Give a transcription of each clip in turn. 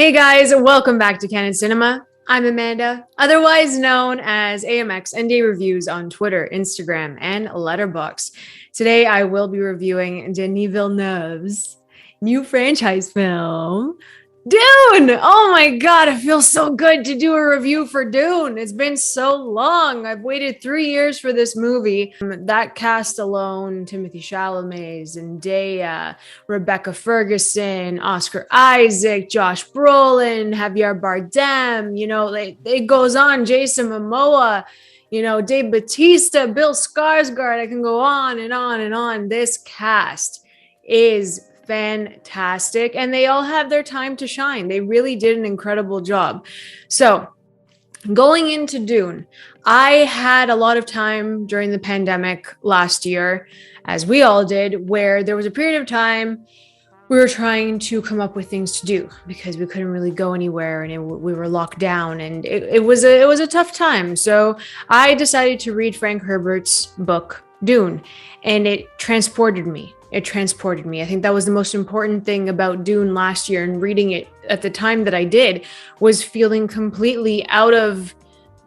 Hey guys, welcome back to Canon Cinema. I'm Amanda, otherwise known as AMX and Day Reviews on Twitter, Instagram, and Letterboxd. Today I will be reviewing Denis Villeneuve's new franchise film, Dune! Oh my god, it feels so good to do a review for Dune. It's been so long. I've waited 3 years for this movie. That cast alone, Timothee Chalamet, Zendaya, Rebecca Ferguson, Oscar Isaac, Josh Brolin, Javier Bardem, it goes on, Jason Momoa, Dave Bautista, Bill Skarsgård. I can go on and on and on. This cast is fantastic, and they all have their time to shine. They really did an incredible job. So going into Dune, I had a lot of time during the pandemic last year, as we all did, where there was a period of time we were trying to come up with things to do because we couldn't really go anywhere, and we were locked down, and it was a tough time. So I decided to read Frank Herbert's book Dune, and it transported me. I think that was the most important thing about Dune last year, and reading it at the time that I did was feeling completely out of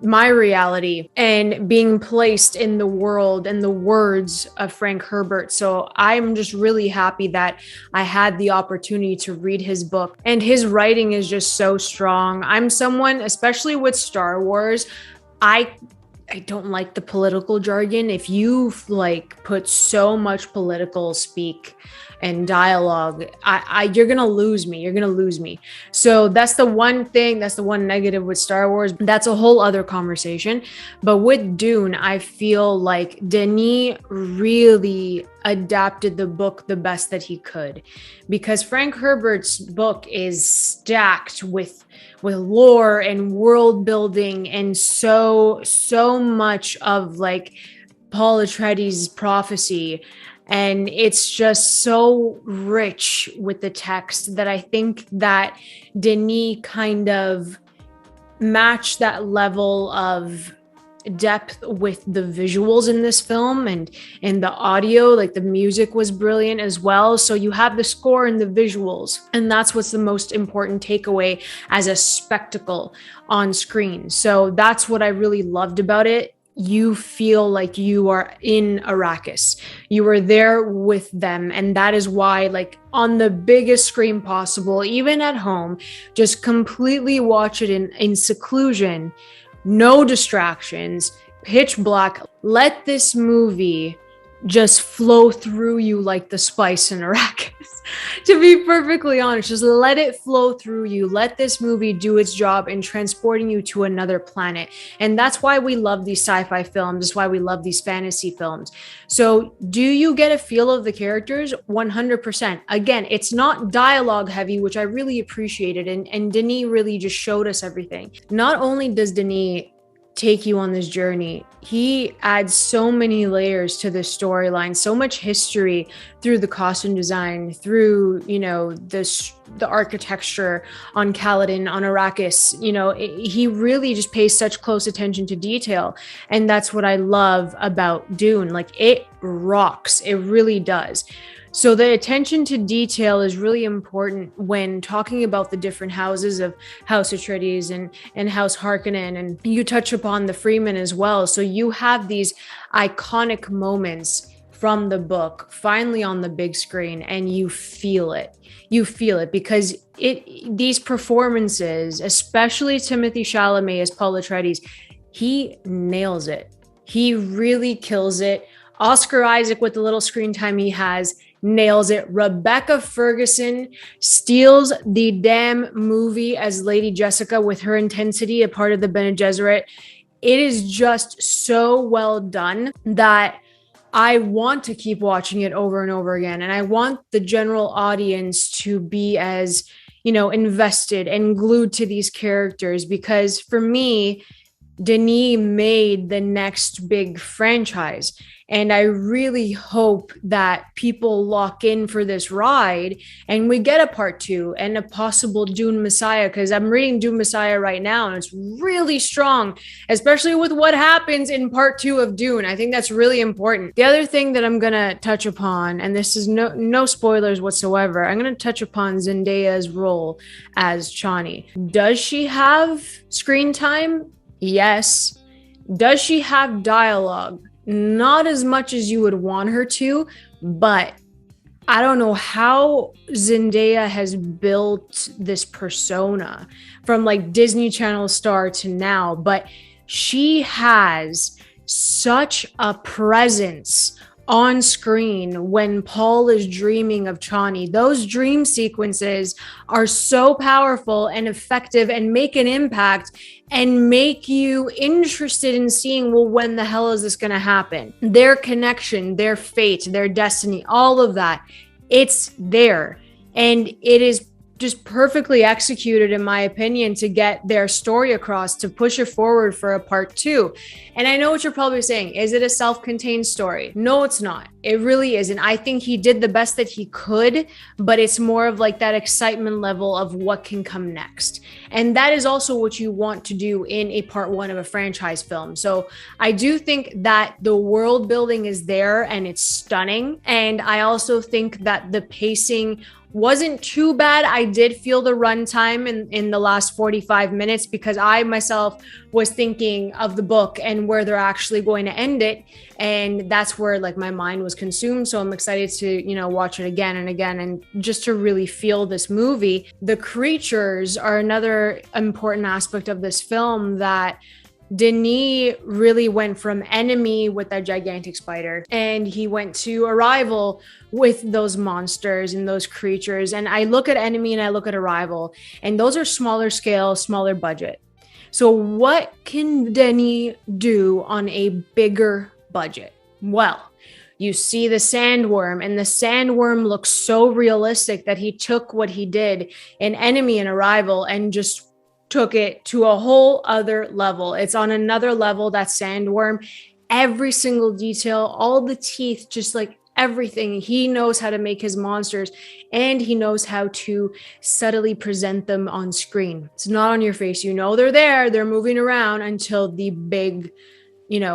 my reality and being placed in the world and the words of Frank Herbert. So I'm just really happy that I had the opportunity to read his book, and his writing is just so strong. I'm someone, especially with Star Wars, I don't like the political jargon. If you put so much political speak and dialogue, you're gonna lose me. So that's the one thing, that's the one negative with Star Wars. That's a whole other conversation. But with Dune, I feel like Denis really adapted the book the best that he could, because Frank Herbert's book is stacked with lore and world building and so much of Paul Atreides' prophecy. And it's just so rich with the text that I think that Denis kind of matched that level of depth with the visuals in this film, and the audio, the music was brilliant as well. So you have the score and the visuals, and that's what's the most important takeaway as a spectacle on screen. So that's what I really loved about it. You feel like you are in Arrakis. You are there with them. And that is why, on the biggest screen possible, even at home, just completely watch it in seclusion, no distractions, pitch black. Let this movie just flow through you like the spice in Arrakis. To be perfectly honest, just let it flow through you. Let this movie do its job in transporting you to another planet. And that's why we love these sci-fi films. That's why we love these fantasy films. So do you get a feel of the characters? 100%. Again, it's not dialogue heavy, which I really appreciated. And Denis really just showed us everything. Not only does Denis take you on this journey, he adds so many layers to the storyline, so much history through the costume design, through the architecture on Caladan, on Arrakis. He really just pays such close attention to detail, and that's what I love about Dune. It rocks. It really does. So the attention to detail is really important when talking about the different houses of House Atreides and House Harkonnen, and you touch upon the Freeman as well. So you have these iconic moments from the book finally on the big screen, and you feel it. You feel it because these performances, especially Timothée Chalamet as Paul Atreides, he nails it. He really kills it. Oscar Isaac, with the little screen time he has, nails it. Rebecca Ferguson steals the damn movie as Lady Jessica with her intensity, a part of the Bene Gesserit. It is just so well done that I want to keep watching it over and over again. And I want the general audience to be as, invested and glued to these characters, because for me, Denis made the next big franchise. And I really hope that people lock in for this ride and we get a part 2 and a possible Dune Messiah, because I'm reading Dune Messiah right now and it's really strong, especially with what happens in part 2 of Dune. I think that's really important. The other thing that I'm going to touch upon, and this is no spoilers whatsoever, I'm going to touch upon Zendaya'S role as Chani. Does she have screen time? Yes. Does she have dialogue? Not as much as you would want her to, but I don't know how Zendaya has built this persona from like Disney Channel star to now, but she has such a presence on screen when Paul is dreaming of Chani. Those dream sequences are so powerful and effective and make an impact and make you interested in seeing, well, when the hell is this going to happen? Their connection, their fate, their destiny, all of that, it's there. And it is just perfectly executed, in my opinion, to get their story across, to push it forward for a part 2. And I know what you're probably saying. Is it a self-contained story? No, it's not. It really isn't. I think he did the best that he could, but it's more of like that excitement level of what can come next. And that is also what you want to do in a part 1 of a franchise film. So I do think that the world building is there and it's stunning. And I also think that the pacing wasn't too bad. I did feel the runtime in the last 45 minutes because I myself was thinking of the book and where they're actually going to end it. And that's where like my mind was consumed. So I'm excited to, watch it again and again and just to really feel this movie. The creatures are another important aspect of this film that Denis really went from enemy with that gigantic spider and he went to arrival with those monsters and those creatures. And I look at enemy and I look at arrival, and those are smaller scale, smaller budget. So what can Denis do on a bigger budget? Well, you see the sandworm, and the sandworm looks so realistic that he took what he did in enemy and arrival and just took it to a whole other level. It's on another level, that sandworm. Every single detail, all the teeth, just like everything. He knows how to make his monsters, and he knows how to subtly present them on screen. It's not on your face. They're there, they're moving around until the big,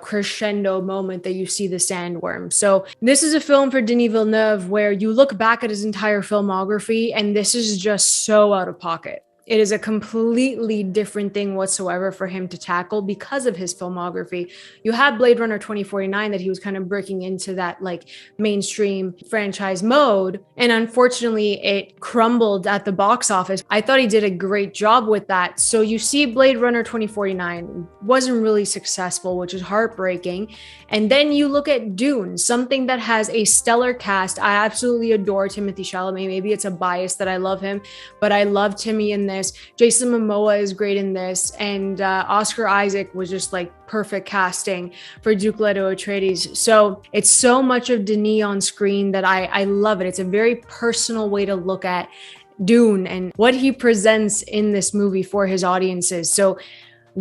crescendo moment that you see the sandworm. So this is a film for Denis Villeneuve where you look back at his entire filmography, and this is just so out of pocket. It is a completely different thing whatsoever for him to tackle because of his filmography. You have Blade Runner 2049 that he was kind of breaking into that like mainstream franchise mode. And unfortunately, it crumbled at the box office. I thought he did a great job with that. So you see Blade Runner 2049 wasn't really successful, which is heartbreaking. And then you look at Dune, something that has a stellar cast. I absolutely adore Timothee Chalamet. Maybe it's a bias that I love him, but I love Timmy in this. Jason Momoa is great in this, and Oscar Isaac was just like perfect casting for Duke Leto Atreides. So it's so much of Denis on screen that I love it. It's a very personal way to look at Dune and what he presents in this movie for his audiences. So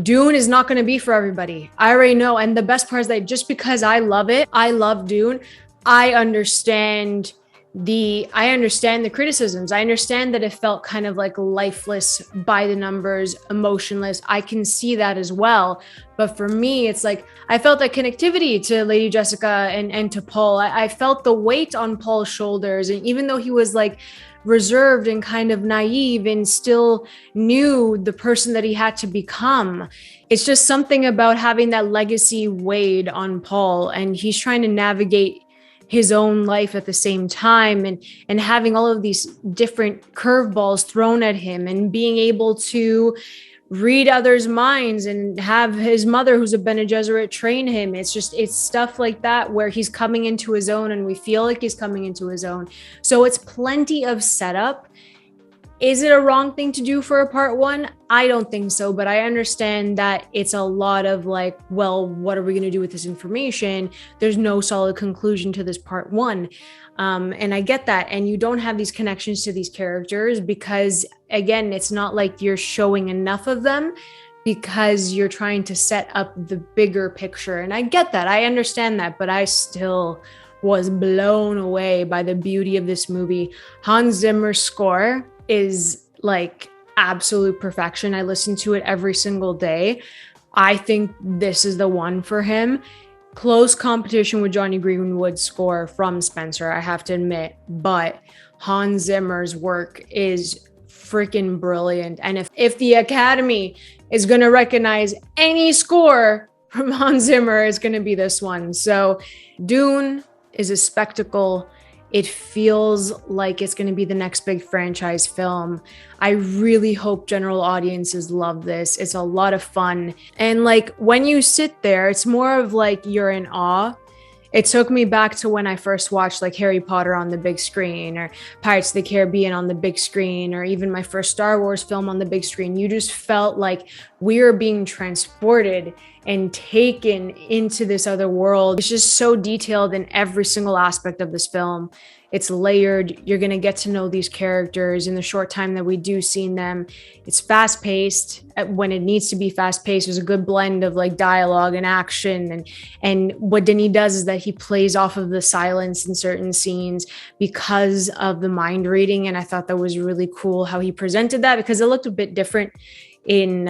Dune is not going to be for everybody. I already know. And the best part is that just because I love it, I love Dune, I understand the criticisms. I understand that it felt kind of like lifeless, by the numbers, emotionless. I can see that as well. But for me, it's like I felt that connectivity to Lady Jessica and to Paul. I felt the weight on Paul's shoulders. And even though he was like reserved and kind of naive and still knew the person that he had to become, it's just something about having that legacy weighed on Paul. And he's trying to navigate his own life at the same time, and having all of these different curveballs thrown at him, and being able to read others' minds and have his mother, who's a Bene Gesserit, train him. It's stuff like that where he's coming into his own, and we feel like he's coming into his own. So it's plenty of setup. Is it a wrong thing to do for a part 1? I don't think so, but I understand that it's a lot of like, well, what are we going to do with this information? There's no solid conclusion to this part 1. And I get that. And you don't have these connections to these characters because, again, it's not like you're showing enough of them because you're trying to set up the bigger picture. And I get that. I understand that, but I still was blown away by the beauty of this movie. Hans Zimmer's score is like absolute perfection. I listen to it every single day. I think this is the one for him. Close competition with Johnny Greenwood's score from Spencer, I have to admit, but Hans Zimmer's work is freaking brilliant. And if the Academy is going to recognize any score from Hans Zimmer, it's going to be this one. So Dune is a spectacle. It feels like it's going to be the next big franchise film. I really hope general audiences love this. It's a lot of fun. And like when you sit there, it's more of like you're in awe. It took me back to when I first watched like Harry Potter on the big screen, or Pirates of the Caribbean on the big screen, or even my first Star Wars film on the big screen. You just felt like we were being transported and taken into this other world. It's just so detailed in every single aspect of this film. It's layered. You're going to get to know these characters in the short time that we do see them. It's fast paced when it needs to be fast paced. There's a good blend of like dialogue and action. And what Denis does is that he plays off of the silence in certain scenes because of the mind reading. And I thought that was really cool how he presented that, because it looked a bit different in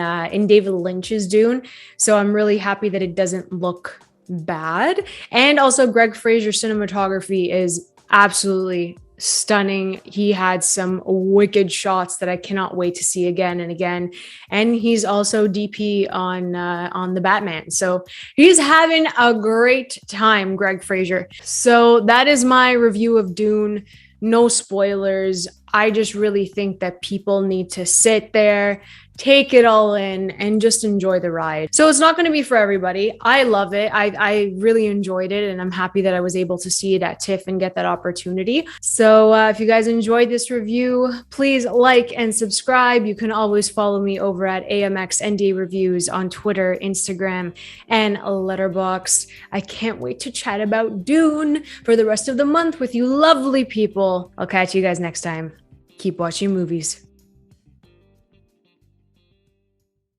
David Lynch's Dune. So I'm really happy that it doesn't look bad. And also Greg Fraser's cinematography is absolutely stunning. He had some wicked shots that I cannot wait to see again and again. And he's also DP on the Batman. So he's having a great time, Greg Fraser. So that is my review of Dune. No spoilers. I just really think that people need to sit there, take it all in, and just enjoy the ride. So it's not going to be for everybody. I love it. I really enjoyed it, and I'm happy that I was able to see it at TIFF and get that opportunity. So if you guys enjoyed this review, please like and subscribe. You can always follow me over at AMX ND Reviews on Twitter, Instagram, and Letterboxd. I can't wait to chat about Dune for the rest of the month with you lovely people. I'll catch you guys next time. Keep watching movies.